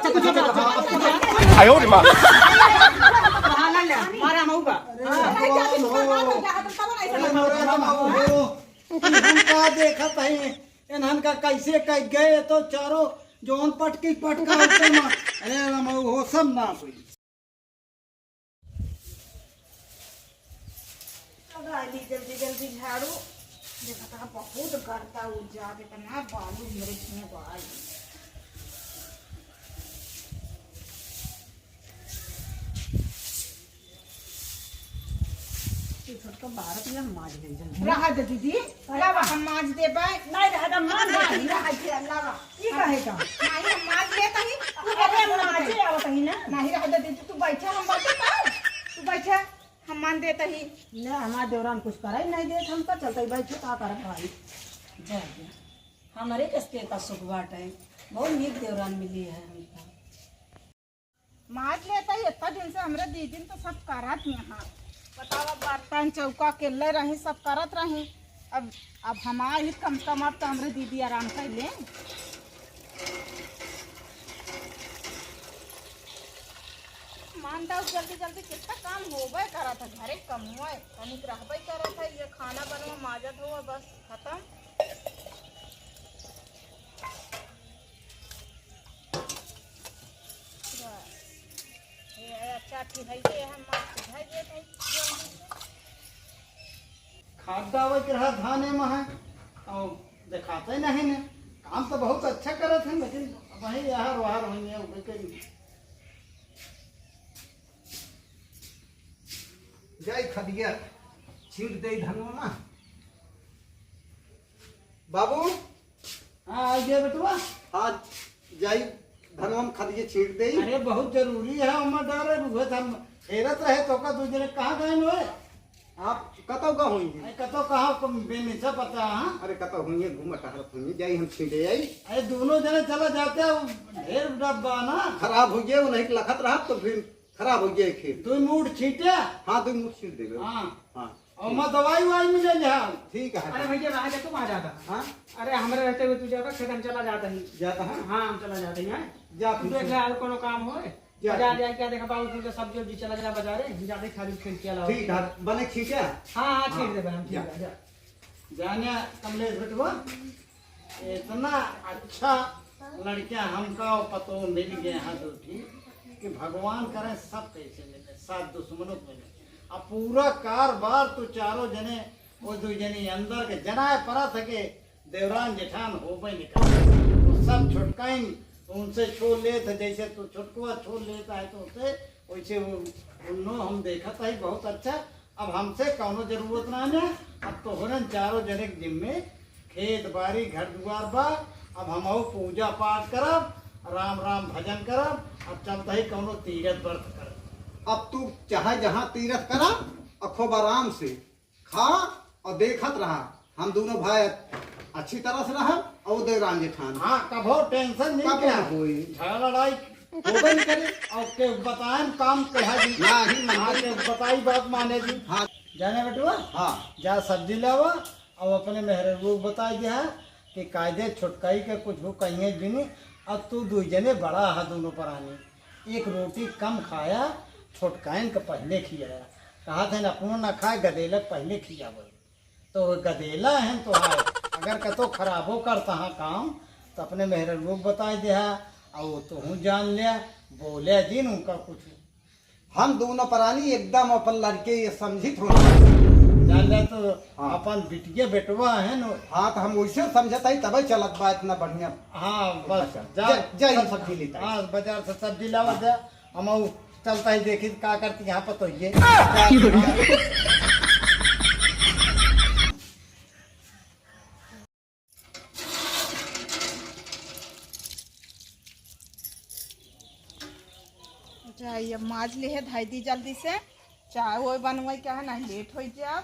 अच्छा तो चलो आयो रे मां हां ले मारा मऊगा का देखत है इन्हन का कैसे कह गए तो चारों जोन पटकी पटका होते ना अरे मऊ हो सब ना हुई जल्दी जल्दी झाड़ू देखा बहुत करता ऊर्जा कितना बालू मेरे इसमें बाल छोटका भारत में माज ले जल्दी रहा दे दीदी लावा हम माज दे बाय नहीं रहा था मान नहीं रहा दे लावा ये कहे का नहीं हम माज ले तही तू अरे माजे आवत ही ना नहीं रहा दे दीदी तू बैठा हम बातें कर तू बैठा हम मान देता ही ना हमारा देवरान कुछ करे नहीं दे हमका चलते बैठे का कर भाई जय जय हमारे कस्ते का सुख बाट है बहुत नीक देवरान मिली है हमका माज लेता ही इतना दिन से हमरे दीदी तो सब करत यहाँ बतावा बर्तन चौका केले रही सब करत रही अब हमार ही कम से कम अब तो हमरे दीदी आराम कर ले मान दाऊ जल्दी जल्दी कितना काम होबे करा था घरे कम हुआ तनिक रहबे करा था ये खाना बनवा माजत हुआ बस खत्म ये अच्छा ठीक है ये हम सुधाई देते खाद दावे के रहा धाने में है और दिखाते नहीं ने काम तो बहुत अच्छा करत है लेकिन वही यार वार होंगे वो कहीं जय खदिया छीट दे धनवा ना बाबू हाँ आ गया बेटवा हाँ जय धनवा में खदिया छीट दे अरे बहुत जरूरी है उम्र डाले रुहे हम हेरत रहे तो का दूसरे कहाँ गए हुए आप कतो का होंगे कतो कहाँ बेनिसा पता हाँ अरे कतो होंगे घूम टहरत होंगे जाई हम छीटे आई अरे दोनों जने चला जाते हैं ढेर डब्बा ना खराब हो गया नहीं लखत रहा तो फिर खराब हो गया खेत तू मूड छीटे हाँ तू मूड छीट देगा हाँ हाँ और मैं दवाई वाई मिले जा ठीक है अरे भैया वहाँ जाके वहाँ जाता हाँ अरे हमारे रहते हुए तू जाता खेत हम चला जाता ही जाता है हाँ हम चला जाते हैं जा तू देख ले और कोनो काम हो जा। बाजार जाए क्या देखा बाबू तुझे सब्जी वब्जी चला जा बाजारे जाते खाली खेत के अलावा ठीक है बने छीटे हाँ हाँ ठीक है हम ठीक है जा जाने कमलेश बेटवा इतना अच्छा लड़कियां हमका पतो मिल गए हैं दूठी कि भगवान करे सब कैसे मिले सात दुश्मनों को मिले अब पूरा कारबार तो चारों जने वो दो जने अंदर के जनाए परा थे देवरान जेठान हो गए निकल तो सब छुटकाई उनसे छोड़ ले थे जैसे तो छुटकुआ छोड़ लेता है तो उसे वैसे उन्हों हम देखा था ही बहुत अच्छा अब हमसे कौनो जरूरत ना है अब तो हो चारों जने के जिम्मे खेत बाड़ी घर दुआर बा अब हम पूजा पाठ करब राम राम भजन करब अब चलता ही कौनो तीरथ व्रत कर अब तू चाहे जहाँ तीरथ करा और खूब आराम से खा और देखत रहा हम दोनों भाई अच्छी तरह से रहा और देवरान जेठान हाँ कभो टेंशन नहीं क्या कोई झगड़ा लड़ाई होबे नहीं करे और के बताएं काम कहा जी नहीं हाँ के बताई बात माने जी हाँ जाने बेटुआ हाँ जा सब्जी लावा और अपने मेहरे वो बता दिया कि कायदे छुटकाई के कुछ हो कहीं भी नहीं अब तू दो जने बड़ा है दोनों परानी एक रोटी कम खाया छुटकाइन का पहले खियाया कहा था अपनों न खाए गदेलक पहले खियावे तो गदेला है तो है अगर कतो खराबो करता है काम तो अपने मेहर रूप बता दिया और तो हूँ जान लिया बोले दिन उनका कुछ हम दोनों परानी एकदम अपन लड़के ये समझित हो जान लिया तो हाँ। अपन बिटिया बेटवा है न हाँ तो हम वैसे समझता ही तभी चलत बा इतना बढ़िया हाँ बस जा सब्जी लेता हाँ बाजार से सब्जी लावा जा हम चलता ही देखी क्या करती यहाँ पर तो ये ये माज ले है धाई दी जल्दी से चाय वो बनवाई क्या है ना लेट हो जाए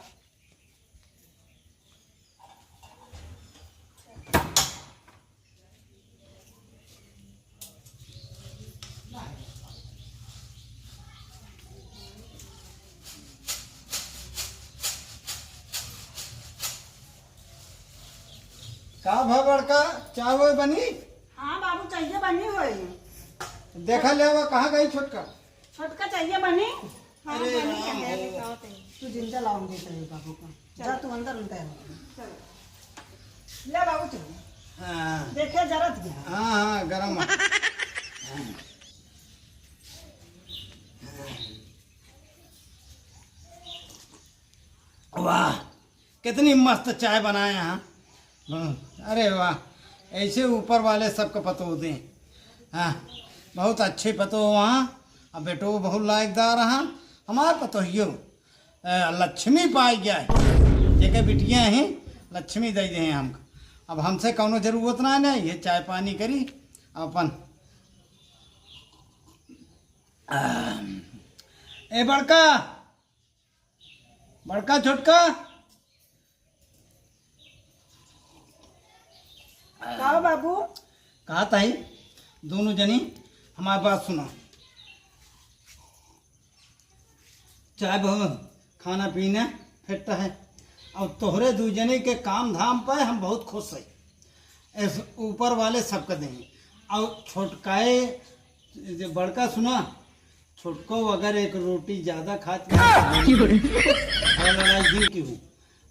का भगड़ का चाय बनी हाँ बाबू चाहिए बनी हुई देखा ले वो कहाँ गई छोटका? छोटका चाहिए बनी। हाँ अरे बनी राम है हो। बताओ तो। तू जिंदा लाऊं देते हैं बाबू का। जा तू अंदर उनता है। ले बाबू चल। हाँ देखे जरत गया। हाँ हाँ गरम है। वाह कितनी मस्त चाय बनाए यहाँ। अरे वाह ऐसे ऊपर वाले सबको पतो होते हैं। हाँ बहुत अच्छे पतो हो वहाँ। अब बेटो बहुत लायकदार हाँ हमारे पतो हियो लक्ष्मी पाई गया है जेके बिटियाँ हैं लक्ष्मी दे दे हमको। अब हमसे कौनो जरूरत ना है ये चाय पानी करी अपन। ए बड़का बड़का छोटका कहो बाबू। कहा ताई दोनों जनी हमारी बात सुनो। चाय बहुत खाना पीना फिट है और तोहरे दू जने के काम धाम पर हम बहुत खुश है। इस ऊपर वाले सबका देंगे और छोटकाए जो बड़का सुना छोटको अगर एक रोटी ज़्यादा खाती लड़ाई जी की हूँ।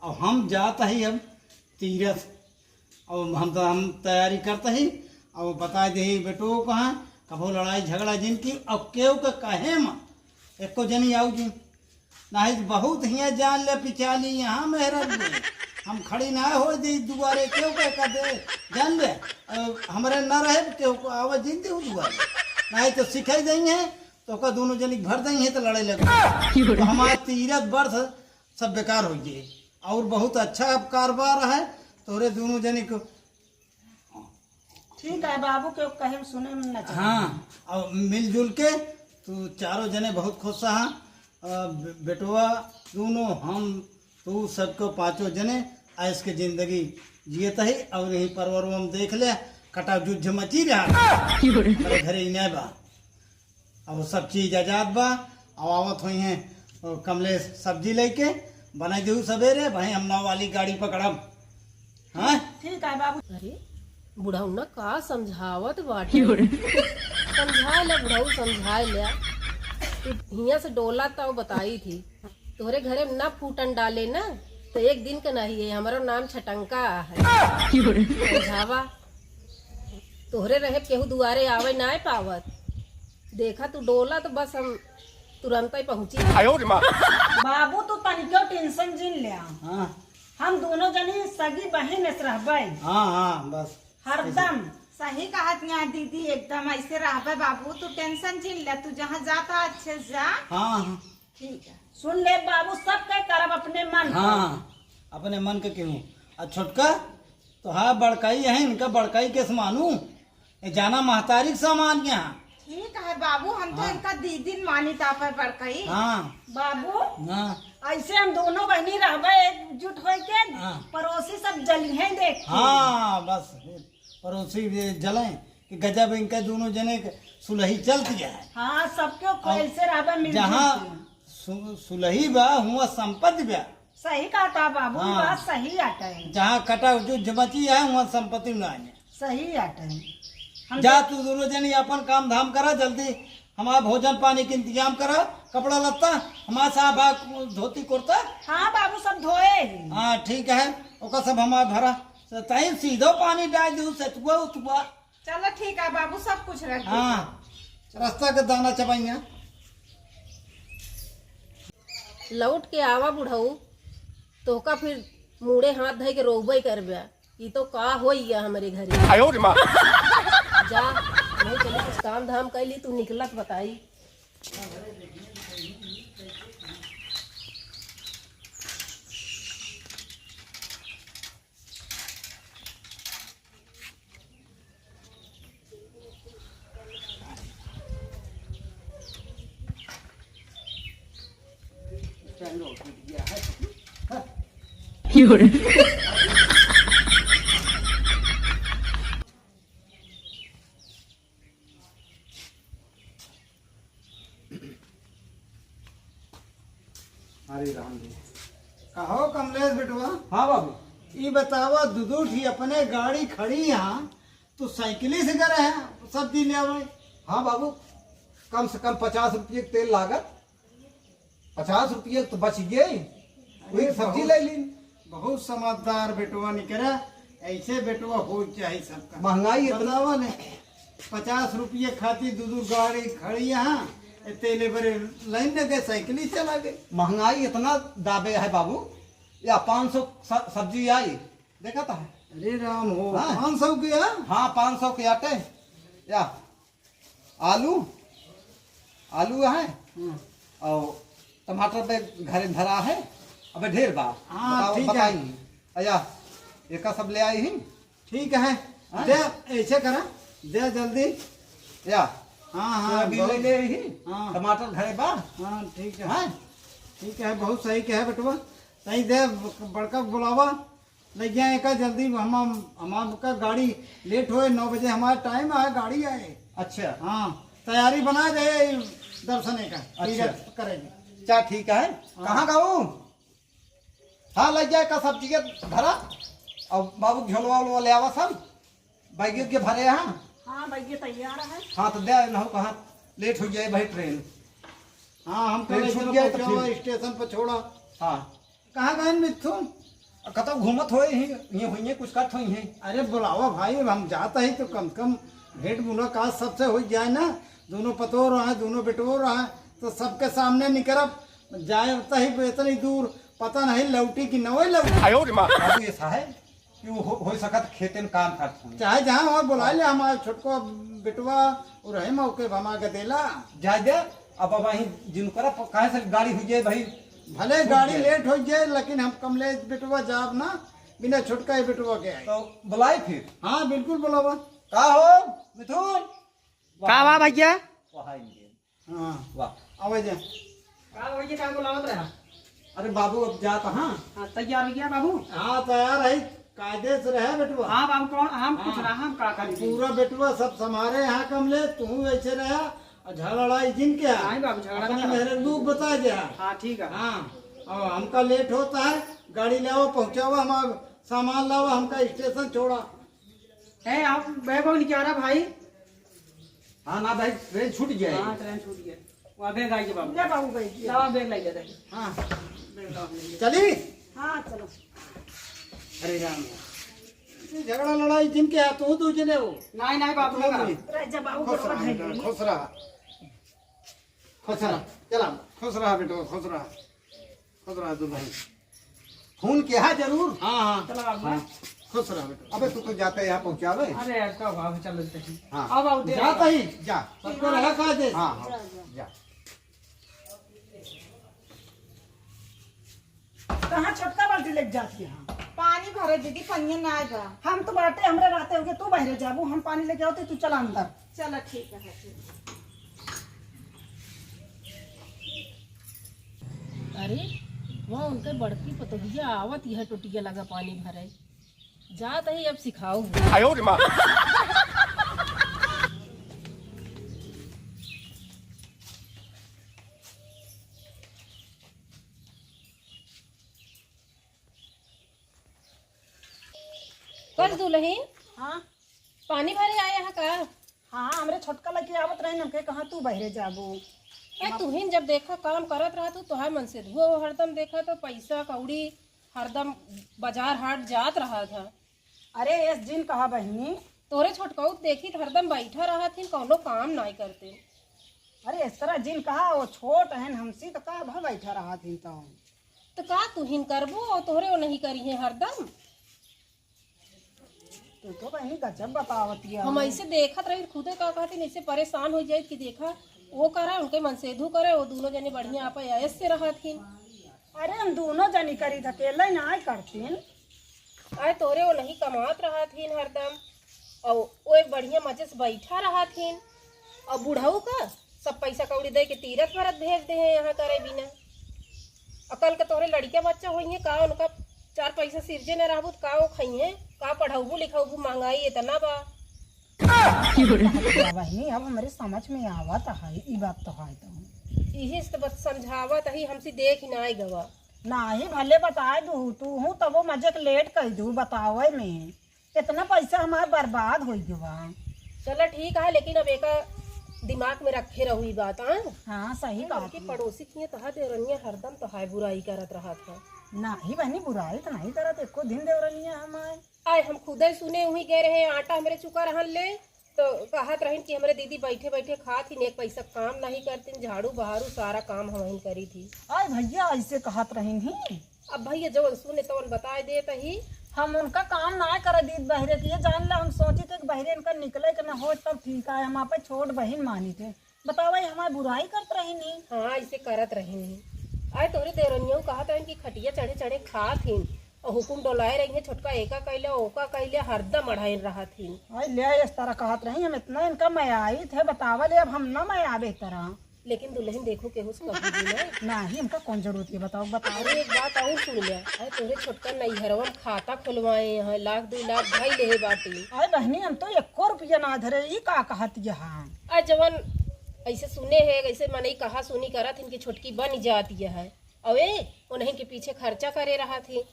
और हम जाता ही अब तीरथ और हम तैयारी करते ही और बता दे बेटो कहाँ कभो लड़ाई झगड़ा जिनकी और केव के कहे माँ एको जनी आऊ जी नहीं बहुत हिया जान ले पिछाली यहाँ मेहरा हम खड़ी ना हो दी दुआरे केव के कर दे जान ले हमारे न रहे केव को आवाज जीनती हूँ दुआरे नहीं तो सिखाई देंगे तो का दोनों जनी भर देंगे तो लड़ाई लगे तो हमारा तीरथ वर्ष सब बेकार हो गए। और बहुत अच्छा कारोबार है तोरे दोनों जने को। ठीक है बाबू के कहे सुने में न चाहिए। हाँ और मिलजुल के तू चारों जने बहुत खुश रहा बेटुआ दोनों हम तू सबको पांचों जने ऐस के जिंदगी जियत है। और यही परवर हम देख ले कटा युद्ध मची रहा मेरे घरे इन्हें बा अब सब चीज आजाद बा। अब आवत हुई हैं कमलेश सब्जी लेके बना दू सवेरे भाई हम नाव वाली गाड़ी पकड़ब। हाँ ठीक है बाबू। अरे बुढ़ऊ न का समझावत बाटे समझा ले बुढ़ऊ समझा ले। हिया से डोला तो बताई थी तोहरे घरे न फूटन डाले ना तो एक दिन का नहीं है। हमारा नाम छटंका है समझावा तोहरे रहे केहू दुआरे आवे ना पावत देखा तू डोला तो बस हम तुरंत ही पहुंची। 哎呦我的妈！ बाबू तू तनिको टेंशन जिन ले। हाँ हम दोनों जनी सगी बहन से रहबे हाँ हाँ बस हरदम। सही कहा यहाँ दीदी एकदम ऐसे रहबे बाबू तू टेंशन झील ले तू जहाँ जाता अच्छे से जा। हाँ हाँ ठीक है सुन ले बाबू सब के करब अपने मन को। हाँ अपने मन के क्यों। और छोटका तो हाँ बड़काई है इनका बड़काई कैसे मानू ये जाना महतारी के सामान यहाँ। ठीक है बाबू हम तो इनका दीदी मानी तापर बड़कई। हाँ बाबू हाँ ऐसे हम दोनों बहनी रहबे एकजुट होके हाँ। पड़ोसी सब जलिए देख के। हाँ बस पड़ोसी भी जलें कि गजब इनका दोनों जने के सुलही चलती है। हाँ सबके कोयल से रहबे मिल जहाँ सुलही बा हुआ संपत्ति बा। सही कहा था बाबू हाँ। बात सही आटा है। जहाँ कटा जो जमची है वहाँ संपत्ति में आने। सही आटा है। हम जा तू दोनों जनी अपन काम धाम करा जल्दी हमारा भोजन पानी के इंतजाम करा कपड़ा लत्ता हमारा साहब धोती कुर्ता। हाँ बाबू सब धोए ही। हाँ ठीक है ओका सब हमारा भरा तही सीधो पानी डाल दू सतुआ उतुआ। चलो ठीक है बाबू सब कुछ रख दो। हाँ रास्ता के दाना चबाइया। लौट के आवा बुढ़ऊ तो का फिर मुड़े हाथ धइ के रोबई करबे ये तो का होइया हमारे घरे। 哎呦我的妈！ जा नहीं चली कुछ काम धाम कैली तू निकलत बताई। हरे राम जी कहो कमलेश बेटवा। हाँ बाबू ये बतावा दुदूठी अपने गाड़ी खड़ी यहाँ तो साइकिल से करे हैं सब्जी ले आवे। हाँ बाबू, कम से कम 50 रुपये के तेल लागत, 50 रुपये तो बच गए, वही सब्जी ले ली। बहुत समझदार बेटवा निकला, ऐसे बेटवा हो चाहिए सबका। महंगाई इतना, बतावा ने 50 रुपये खाती दूर गाड़ी खड़ी यहाँ तेले बड़े लाइन लगे, साइकिल ही चला गए। महंगाई इतना दाबे है बाबू, या 500 सब्जी आई, देखा था। अरे राम हो, हाँ। 500 के हाँ 500 के आटे, या आलू है और टमाटर पे घरे धरा है, अबे ढेर बा। हाँ, ठीक है। बताइए अया एक सब ले आई ही। ठीक है, दे ऐसे करा, दे जल्दी। या हाँ हाँ अभी ले ले ही, हाँ। टमाटर घरे बा। हाँ ठीक है, हाँ ठीक है, बहुत सही कहे बेटवा। सही दे, बड़का बुलावा ले जाए का जल्दी। हमारा गाड़ी लेट होए, 9 बजे हमारा टाइम है, गाड़ी आए। अच्छा हाँ, तैयारी बना दे दर्शन का। अच्छा। करेंगे। चा ठीक है। कहाँ गाऊ? हाँ लग जाए का सब्जी के धरा, और बाबू झोलवा उलवा ले आवा सब, बैग के भरे यहाँ। हाँ भैया तैयार है। हाँ तो दे ना, कहाँ लेट हो जाए भाई ट्रेन। हाँ, हम ट्रेन कल छूट गया तो पहुंचावा, फिर। स्टेशन पर छोड़ा। हाँ कहाँ गए मिथुन? कतौ घूमत होए ये हुई कुछ करत हुई है। अरे बुलावा भाई, हम जाता ही तो कम से कम भेंट मुलाकात सबसे हो जाए ना। दोनों पतो रहा है, दोनों बेटो रहा है, तो सबके सामने निकरब जाए ही इतनी दूर, पता नहीं लौटी कि नवे लौटी। 哎呦我的妈！ बाबू ऐसा है कि वो हो सकत खेते में काम करते हुए चाहे जहाँ वहाँ बुला ले, हमारे छोटको बेटवा और रहे मौके भमा के देला। जा दे। अब वही जिनकर कहे से गाड़ी हुई जाए भाई, भले गाड़ी लेट हो जाए, लेकिन हम कमलेश बेटवा जाब ना, बिना छुटका बेटवा के आए। तो बुलाए फिर। हाँ बिल्कुल बुलावा। का हो मिथुन? का बा भैया? वाह इंडियन। हाँ वाह। आवे जा। का भैया का बुलावत रहा? अरे बाबू अब जा कहाँ? हाँ तैयार हो गया बाबू? हाँ तैयार है, कायदे से रहे बेटवा। हाँ बाबू कौन हम पूछ रहा, हम का करी? पूरा बेटवा सब समारे यहाँ कमले, तू ऐसे रहा और झगड़ा जिन के नहीं बाबू, झगड़ा अपनी नहीं। मेरे लूक बता जा। हाँ ठीक है। हाँ, और हमका लेट होता है, गाड़ी लाओ पहुँचाओ, हमारा सामान लाओ, हमका स्टेशन छोड़ा। है आप बैग वैग निकाला भाई? हाँ ना भाई ट्रेन छूट हाँ जाए। ट्रेन छूट गया। वहाँ बैग आइए बाबू। ले बाबू बैठ। लावा बैग लाइए दे। हाँ चली। हाँ चलो। अरे राम, झगड़ा लड़ाई जिनके है, तू जने हो। नहीं नहीं बाबू ना करा। रह जा बाबू खुश बड़वा रहा है। बेटा, खुश रहा, खुश रहा। चला, खुश रहा बेटा, खुश रहा, खुश रहा दुल्हन। फोन किया है जरूर। हाँ हाँ, चलो बाबू। खुश रहा बेटा। अबे तू तो जाते यहाँ पहुँचावे। अरे आपका बाबू चल लेते हैं। हाँ। आओ बाबू दे। जाता ही जा। सबको रहा कायदे। हाँ हाँ जा। कहाँ छोटका बाल्टी लेके जाती है? पानी भरे दीदी, पनिया ना आएगा। हम तो बाटे हमरे रहते होगे, तू बाहर जाबू, हम पानी लेके आओ तू चला अंदर। चलो ठीक है। अरे वहाँ उनके बड़की पतोहिया आवत यह टोटिया लगा पानी भरे, जात ही अब सिखाओ। 哎呦我的妈！ कर दुल्हन हाँ पानी भरे आया है का? हाँ हमरे छोटका लेके आवत रहे न, कहाँ तू बाहर जाबू। ए तुहिन जब देखा काम करत रहा तू तोहार मन से धुआ हरदम देखा तो पैसा कौड़ी हरदम बाजार हाट जात रहा था। अरे इस दिन कहा बहनी, तोरे छोटकाऊ देखी तो हरदम बैठा रहा थी, कौनो काम नहीं करते। अरे इस तरह जिन कहा वो छोट है हमसी तो का भा बैठा रहा थी। तो का तुहिन करबो और तोहरे वो नहीं करी है हरदम। तू तो बहनी गजब बतावती है। हम ऐसे देखत रही खुदे का कहती ऐसे परेशान हो जाए कि देखा वो करा उनके मन से धू करे, वो दोनों जने बढ़िया आप ऐसे रहा थी। अरे हम दोनों जनी करी था, अकेले ना करतीन। आए तोरे वो नहीं कमात रहा थी हरदम, और वो एक बढ़िया मजे से बैठा रहा थी, और बुढ़ाऊ का सब पैसा कौड़ी दे के तीरथ भरत भेज दे हैं यहाँ करे बिना। अकल के तोरे लड़के बच्चा होइए का उनका 4 पैसा सिरजे न रहबू का वो खाइए का पढ़ाऊ लिखाऊ, महंगाई इतना बा। बहनी अब हमारे समझ में आवत है ई बात तो है। तो यही से बस समझावत ही हमसे देख ही ना गवा नाही भले बताए दू तू हूँ तब वो मजे के लेट कर दू बतावे में कितना पैसा हमारा बर्बाद हो गया। चलो ठीक है, लेकिन अब एक दिमाग में रखे रहू ई बात। हाँ सही कहा कि पड़ोसी की तहा देवरनिया हरदम तहाय बुराई करत रहा था। नहीं बहनी बुराई तो नहीं करत एको दिन देवरनिया हमारे। आए हम खुद ही सुने हुई गए रहे आटा हमरे चुका रहन ले तो कहत रहन कि हमरे दीदी बैठे बैठे खात ही एक पैसा काम नहीं करती, झाड़ू बहारू सारा काम हम करी थी। आय भैया ऐसे कहत रही ही। अब भैया जवन सुने तवन बताए देत ही। हम उनका काम ना कर दी बहरे की जान ला। हम सोचे थे कि बहरे इनका निकले कि ना हो तब ठीक है। हम आप छोट बहन मानी थे। बताओ हमारी बुराई करते रही नहीं। हाँ ऐसे करत रही नहीं। आए तोरे देवरनिया कहत रहन कि खटिया चढ़े चढ़े खात ही और हुकुम डोलाए रही है छोटका एका कैले ओका कैले हरदम अढ़ाई रहा थी। आय ले इस तरह कहत रही हम इतना इनका मयाई थे बतावा ले। अब हम ना मयाबे तरह। लेकिन दुल्हन देखो केहू से कभी भी ना ही हमका कौन जरूरत है बताओ बताओ। अरे एक बात और सुन लिया। अरे तोरे छोटका नैहरवा में खाता खुलवाए हैं, 1,00,000-2,00,000 भाई ले बाटी। आय बहनी हम तो 1 रुपया ना धरे ई का कहत यहाँ। आ जवन ऐसे सुने है ऐसे मनई कहा सुनी करत इनकी छोटकी बन जाती है। अवे उन्हीं के पीछे खर्चा करे रहा थी।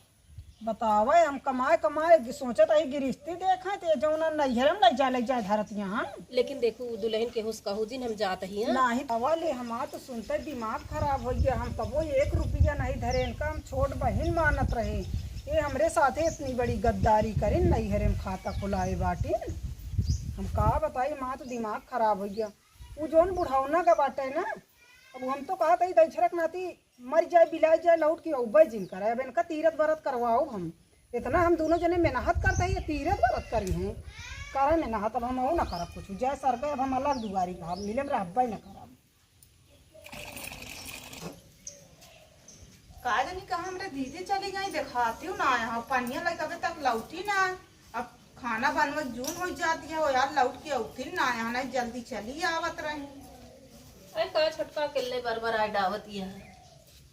बतावा हम कमाए कमाए सोचत आई गिरस्ती देखा थे जो ना नैहरम लग जाए धरत यहाँ। लेकिन देखो दुल्हन के हुस कहू दिन हम जात ही हैं। नहीं अवले हमारा तो सुनते दिमाग खराब हो गया। हम कबो 1 रुपया नहीं धरे इनका। हम छोट बहन मानत रहे ये हमरे साथे इतनी बड़ी गद्दारी करे नैहरे में खाता खुलाए बाटी। हम का बताई माँ तो दिमाग खराब हो गया। वो जोन बुढ़ावना का बाटे ना अब हम तो कहा था दक्षरक नाती मर जाए बिला जाए लौट के उबे जिन करे। अब इनका तीरथ व्रत करवाओ हम। इतना हम दोनों जने मेहनत करते हैं तीरथ व्रत करी हैं करे मेहनत। अब हम वो ना करब कुछ जय सर पे। अब हम अलग दुआरी का मिले रहबे न करब। का जानी कहा हमरे दीदी चली गई दिखाती हूँ ना यहाँ पनिया लग अभी तक लौटी ना। अब खाना बनवा जून हो जाती है वो यार लौट के औती ना यहाँ नहीं जल्दी चली आवत रही। अरे का छोटका किले बरबर आए डावती है।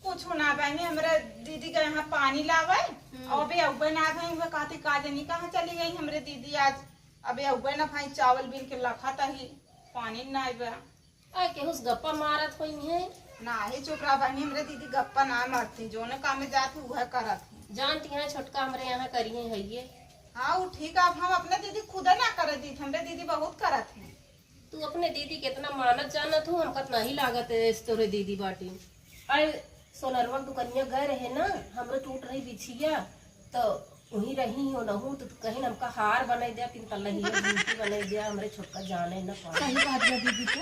कुछ ना बहनी हमरे दीदी के यहाँ पानी लावे और अबे अब्बे ना गई हुए कहती का जानी कहाँ चली गई हमरे दीदी आज। अबे अब्बे ना भाई चावल बिन के लखा ही पानी ना आए। अरे केहूस गप्पा मारत हुई है ना ही चुप रहा बहनी हमरे दीदी गप्पा ना मारती जो ने काम में जाती वह करत। जानती है छोटका हमरे यहाँ करिए है ये। हाँ वो ठीक है। अब हम अपने दीदी खुद ना कर दी हमरे दीदी बहुत करत है। तू अपने दीदी कितना मानत जानत हो हमका नहीं लागत है इस तोरे दीदी बाटी। अरे सोनरवा दुकनिया गए रहे ना हमरे टूट रही बिछिया तो वहीं रही हो न हूँ तो कहीं हमका हार बनाई दिया 3 तल्ला ही बनाई दिया। हमरे छोटका जाने न पा। सही कहा दिया दीदी तू।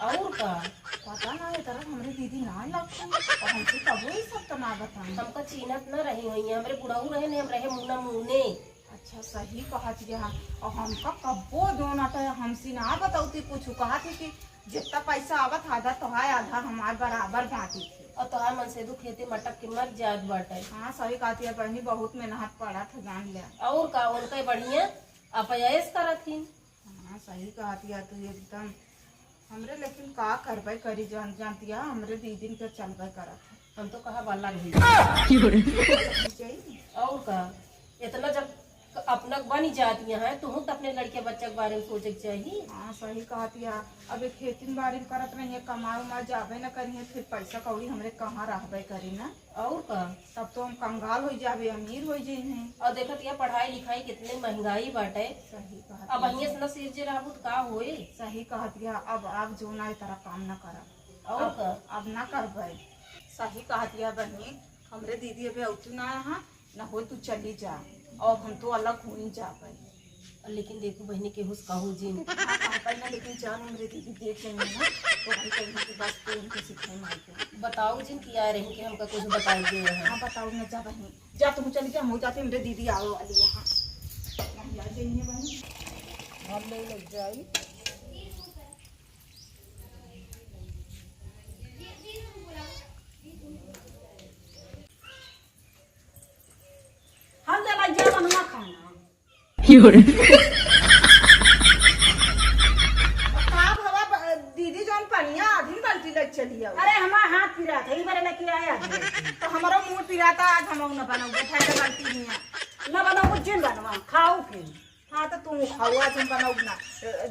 और का पता ना ये तरह हमरे दीदी ना लगती और हमसे कबो ही सब तो ना बताई। हमका चीनत न रही हुई हमरे बुढ़ाऊ रहे ने हम रहे मुन्ना मुने। अच्छा सही कहा दिया। और हमका कबो जो नाटा हमसे ना बताऊती कुछ कहा थी कि जितना पैसा आवत आधा तोहार आधा हमारे बराबर बांटी थी। और तोहार मन से दू खेती मटक के मर जात बाटे। हाँ सही कहा थी बहनी बहुत मेहनत पड़ा था जान लिया। और का उनका बढ़िया अपयास करत थी। हाँ सही कहा दिया तू एकदम हमरे। लेकिन का करबे करी जानतिया हमरे दीदी के चलबे करत। हम तो कहा वाला नहीं चाहिए और का इतना जब अपना बनी जाती है तो अपने लड़के बच्चे के बारे में सोचे के चाहिए। हाँ सही कहा दिया। अबे खेती बाड़ी करत नहीं है कमा उमा जाबे न करी है फिर पैसा कौड़ी हमरे कहाँ रहबे करी ना। और का तब तो हम कंगाल हो जाबे अमीर हो जाए हैं। और देखत ये पढ़ाई लिखाई कितनी महंगाई बाटे। सही कहा अब अहिए से न सिरजे रहबू तो का होए। सही कहा दिया। अब जो ना तरह काम न करब और का अब ना करबे। सही कहा दिया बहनी हमरे दीदी अभी औतू ना यहाँ न हो तू चली जा और हम तो अलग हो ही जाबे। लेकिन देखो बहनी के हुस कहू जिन ना लेकिन जान हमरे दीदी देख लेंगे ना तो भाई कहीं की बस तो उनके सिखाई मार के बताओ जिन किया रहे कि हमका कुछ बताई दे हैं। हाँ बताओ न जा बहनी जा तुम चली जा हो जाती मेरे दीदी आओ वाली यहाँ नहीं आ जाइए बहनी घर नहीं लग जाए। हम जब जा बनवा खाना आप हवा दीदी जौन पनिया आधी बाल्टी लग चली आओ। अरे हमारा हाथ पिरा था बारे लेके आया तो हमारा मुंह पिराता आज हम न बनाऊ बैठा के बाल्टी हिया न बनाओ जिन बनवा खाओ फिर। हाँ तो तुम खाओ आज हम बनाऊ ना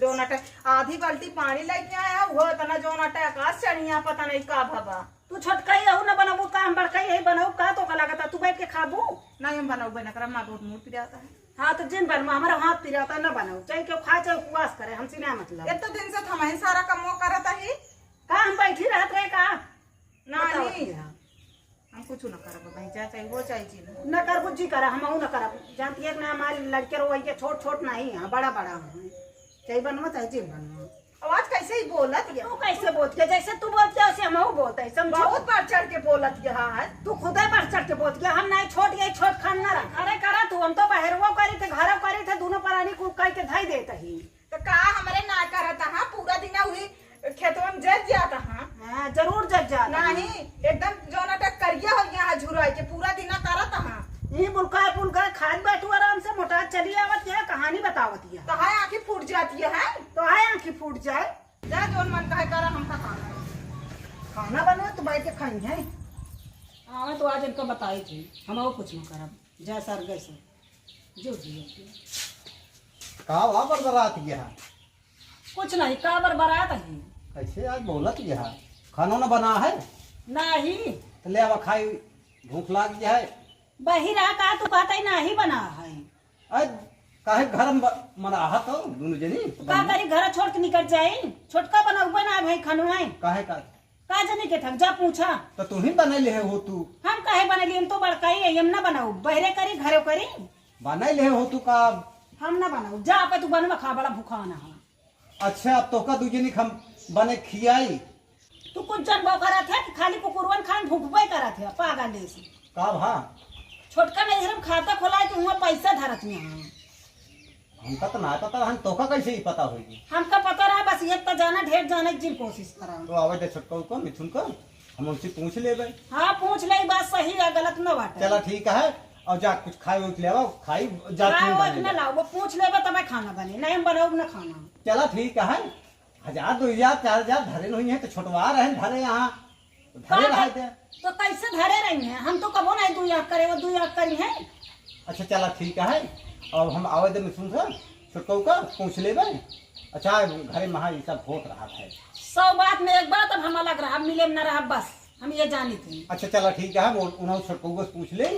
जो नटे आधी बाल्टी पानी लेके आया वो तना जो नटे आकाश चढ़िया पता नहीं का भबा। तू छोटका ही न बनाबू का हम बड़का ही बनाऊ का तो का लगता तू बैठ के खाबू। नहीं हम बनाऊ बना कर माँ बहुत मुंह पिराता है। हाँ तो जिन बनवा हमारा हाथ पिराता न बनाओ चाहे क्यों खा चाहे उपवास करे हमसे ना मतलब। इतना दिन से हमें सारा कमो करता है जा चाहे वो चाहे जी न कर कुछ जी करा हम न करा जानती है ना हमारे लड़के रोइए छोट छोट नहीं है बड़ा बड़ा है चाहे बनवा चाहे जी बनवा आवाज कैसे ही बोलत ये तू कैसे बोलती है जैसे तू बोलती है वैसे हम बोलते हैं समझो बहुत बढ़ चढ़ के बोलत ये हाँ तू खुद ही बढ़ चढ़ के बोलती है हम नहीं छोट गए छोट खान ना रख अरे करा तू हम तो बहरवो करी थे घरों करी थे दोनों प्राणी को कह के धाई देते ही तो का हमारे ना करता हाँ पूरा दिन हुई खेतवा में जज जाता हाँ हाँ जरूर जज जा नहीं एकदम जो नाटक करिया हो यहाँ झुरा के पूरा दिन करता हाँ ये बुलका खाद बैठू आराम से मोटा चली आवत है कहानी बतावत है तो हाय आँखें फूट जाती है तो आए आँखी फूट जाए जा जोन मन का है करा हमका खाना बने तो बैठ के खाई है हाँ तो आज इनको बताई थी हम और कुछ न करब जय सर गए सर जो जी कहा वहाँ पर बरात गया कुछ नहीं काबर बरात है कैसे आज बोलत गया खाना ना बना है नहीं तो ले अब खाई भूख लाग गया है बही रहा का तू कहता ही नहीं बना है आज काहे घर में मनाहा तो दोनों जनी का करी घर छोड़ के निकल जाए छोटका बना बना भाई खानो है काहे का जने के थक जा पूछा तो तू ही बना ले हो तू हम काहे बने लिए तो बड़काई है हम ना बनाऊ बहरे करी घरे करी बना ले हो तू का हम ना बनाऊ जा पे तू बनवा खा बड़ा भूखा ना अच्छा अब तो का दू जनी हम बने खियाई तू कुछ जनबो करा थे कि खाली कुकुरवन खान भूखबे करा थे पागल जैसे का भा छोटका में हम खाता खोलाए तो हुआ पैसा धरत में हमका तो ना पता हम तोका कैसे ही पता होगी हमका पता रहा बस ये तो जाना ढेर जाने की जिन कोशिश करा तो आवे दे छोटका को मिथुन को हम उनसे पूछ लेबे हाँ पूछ ले बात सही है गलत न बाटे चला ठीक है और जा कुछ खाए उठ ले आओ खाई जा हाँ, तू वो बने न लाओ वो पूछ ले तब खाना बने नहीं हम बनाओ न खाना चला ठीक है 1000 2000 4000 धरे नहीं है तो छोटवा रहे धरे यहाँ धरे रहे थे तो कैसे धरे रही हैं हम तो कबो नहीं 2 याद करे वो 2 याद करी है अच्छा चला ठीक है अब हम आवे दे मिथुन से छोटका का पूछ लेबे अच्छा घरे महा ये सब होत रहा है 100 बात में एक बात अब हम अलग रहा मिले न रहा बस हम ये जानी थी अच्छा चला ठीक है वो उन्होंने छोटका को पूछ ले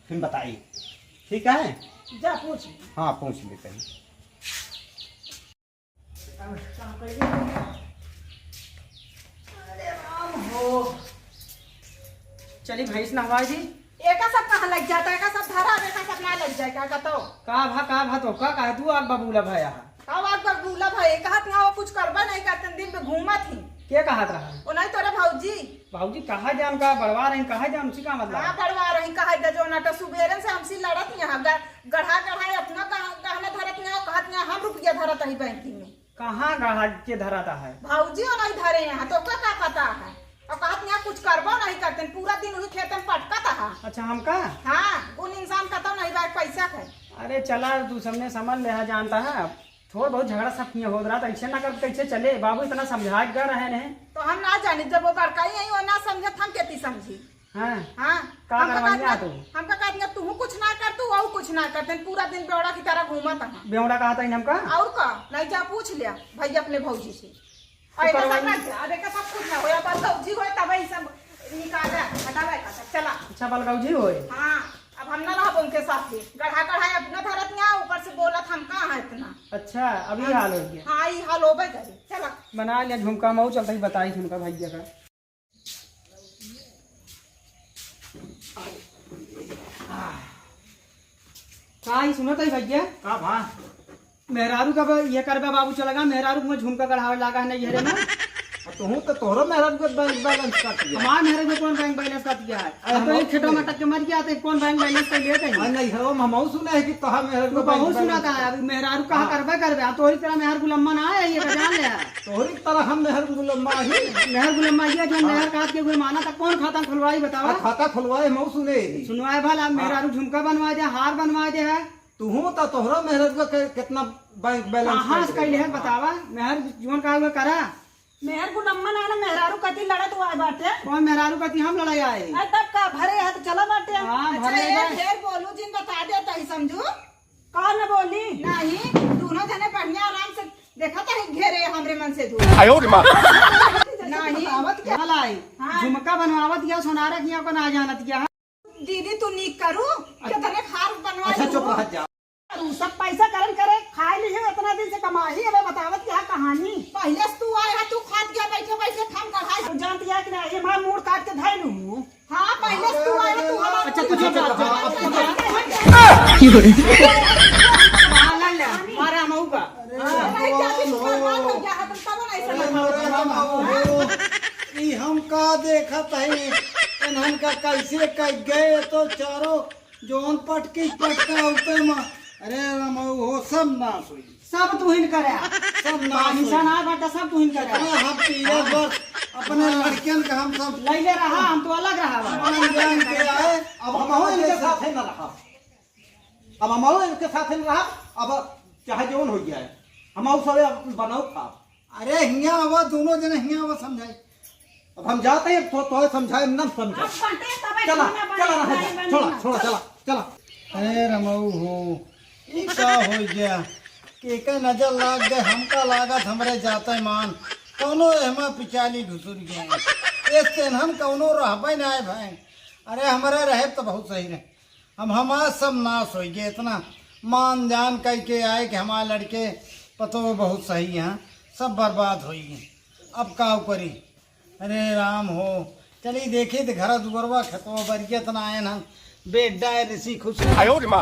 फिर बताइए ठीक है जा पूछ हाँ पूछ लेते हैं चली भैंस नहवाई दी एका सब कहाँ लग जाता है का सब धरा एका सब ना लग जाए का तो का भा तो का कहा तू आग बबूला भया अब आप पर भूला भाई कहत ना वो कुछ करबा नहीं करते दिन में घूमा थी के कहत रहा वो नहीं तोरे भौजी भाऊजी कहा जान का बड़वा रही कहा जान उसी का हाँ मतलब बड़वा रही कहा दे जो नाटा सुबेरन से हमसी लड़त यहाँ गढ़ा अपना गहना धरत यहाँ कहत यहाँ हम रुपया धरत ही बैंकिंग में कहाँ गढ़ा के धराता है भौजी और नहीं धरे यहाँ तो का पता है और कहत यहाँ कुछ करबो नहीं करते पूरा दिन वही खेत में पटकता है अच्छा हमका हाँ उन इंसान का तो नहीं बात पैसा है अरे चला तू सबने समझ ले जानता है थोड़ा बहुत झगड़ा सब हो रहा था ऐसे ना कर कैसे चले बाबू इतना समझा कर रहे हैं तो हम ना जानी जब वो बड़काई है वो ना समझत हम केती समझी हाँ हाँ का करवाइया तू हमका कहते तू कुछ ना कर तू और कुछ ना करते पूरा दिन बेवड़ा की तरह घूमत है बेवड़ा कहा था हमका और का नहीं जा पूछ लिया भैया अपने भौजी से अरे का सब कुछ ना होया बस भौजी होए तब ही सब निकाले हटावे का चला अच्छा बलगाऊ जी होए हाँ अब हम ना रह उनके साथ भी गढ़ा गढ़ा अपना धरत यहाँ ऊपर से बोलत हम कहाँ है इतना अच्छा अभी हाल हो गया हाँ ये हाल होबे करी चला बना लिया झुमका मऊ चलता ही बताई झुमका भैया का का ही सुनो तो भैया का भा मेहरारू का ये करबा बाबू चलेगा मेहरारू में झुमका गढ़ावे लगा है नहीं रे में तू तो तोहरो मेहराज को बैंक बैलेंस काट दिया हमारे मेहराज में कौन बैंक बैलेंस काट दिया है अब तो एक खेतों में टक के मर गया तो कौन बैंक बैलेंस कर ले गई नहीं घरों में हम सुने है कि तोहा मेहराज तू को बहुत सुनाता है अभी मेहरारू कहा करबे तोरी तरह मेहर गुलम्मा ना है ये जान ले तोहरी तरह हम मेहर गुलम्मा ही मेहर गुलम्मा ये जो मेहर काट के कोई माना तक कौन खाता खुलवाई बताओ खाता खुलवाए मऊ सुने सुनवाए भला मेहरारू झुमका बनवा दे हार बनवा दे है तू तो तोहरा मेहराज को कितना बैंक बैलेंस कहाँ से कैले है बतावा मेहर जीवन का हुआ करा मेहर गुलम्मा ना मेहरारू कति लड़त हुआ बाटे कौन मेहरारू कती हम लड़ाई आए अरे तब का भरे है तो चला बाटे हाँ अच्छा भरे ये गए। ढेर बोलू जिन बता देता ही समझू कौन न बोली नहीं दोनों जने बढ़िया आराम से देखा था घेरे हमरे मन से दूर 哎呦我的妈！ नहीं क्या लाई झुमका बनवावत या सोनारा किया को ना जानत किया दीदी तू नीक करू कितने खार बनवा अच्छा चुप रह जा तू सब पैसा करन करे खाए ली है इतना दिन से कमाई है बतावत क्या कहानी पहले से तू आए है तू खात गया बैठे बैठे हम कढ़ाई तू जानती है कि नहीं ये मां मूड काट के धाई लूं हाँ पहले से तू आए है तू हमारा मारा मऊ का ई हम का देखत है इन्हन का कैसे कह गए तो चारों जोन पटकी पटका ऊपर में अरे रमऊ हो सब नाश हुई सब तुहिन करे सब नाश हुई। निशान आ बाटा सब तुहिन करे अरे हम पिए बस अपने लड़कियन का हम सब लैले रहा हम तो अलग रहा मान जान के आए अब हम इनके साथ ही न रहा, अब हम इनके साथ ही न रहा। अब चाहे जोन हो गया है हम सब बनाओ खा। अरे हिया आवा दोनों जने हिया आवा समझाए। अब हम जाते हैं तो समझाए न समझाए। चला चला रहे छोड़ा छोड़ा चला चला। अरे रमऊ हो ई का हो गया के के नजर लाग गए हमका लागत हमरे जाते मान कौनो एमा पिचाली घुसुर गए एक दिन हम कौनो रहबे ना आए भाई। अरे हमारे रहे तो बहुत सही रहे हम हमारा सब नाश हो गए इतना मान जान कह के आए कि हमारे लड़के पतो बहुत सही हैं सब बर्बाद हो गए। अब का करी। अरे राम हो चली देखी तो घर दुबरवा खतवा बरियत ना आए ना बेड डाय ऋषि खुश 哎呦我的妈！